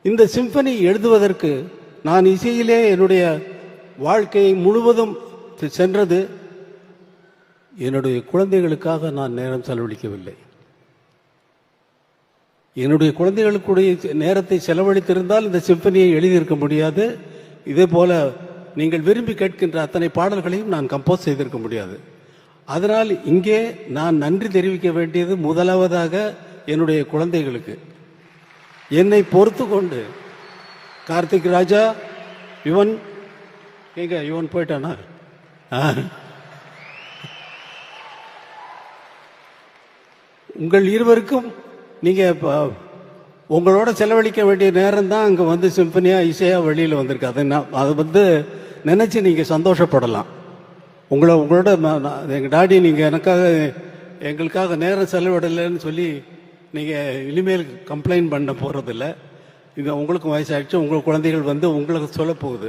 இந்த சிம்பனி எழுதுவதற்கு நான் இசையிலே என்னுடைய வாழ்க்கையை முழுவதும் சென்றது. என்னுடைய குழந்தைகளுக்காக நான் நேரம் செலவழிக்கவில்லை. என்னுடைய குழந்தைகளுக்குடைய நேரத்தை செலவழித்திருந்தால் இந்த சிம்பனியை எழுதியிருக்க முடியாது. இதே போல நீங்கள் விரும்பி கேட்கின்ற அத்தனை பாடல்களையும் நான் கம்போஸ் செய்திருக்க முடியாது. அதனால் இங்கே நான் நன்றி தெரிவிக்க வேண்டியது முதலாவதாக என்னுடைய குழந்தைகளுக்கு. என்னை பொறுத்து கொண்டு கார்த்திக் ராஜா, யுவன் எங்க யுவன் போயிட்டானா? உங்கள் இருவருக்கும் நீங்க உங்களோட செலவழிக்க வேண்டிய நேரம் தான் அங்கே வந்து சிம்பனியா இசையா வெளியில் வந்திருக்கு. அதை நினைச்சு நீங்க சந்தோஷப்படலாம். உங்களோட எங்கள் டாடி நீங்கள் எங்களுக்காக நேரம் செலவிடலைன்னு சொல்லி நீங்கள் இனிமேல் கம்ப்ளைண்ட் பண்ண போகிறதில்ல. இது உங்களுக்கும் வயசாகிடுச்சு, உங்கள் குழந்தைகள் வந்து உங்களுக்கு சொல்ல போகுது.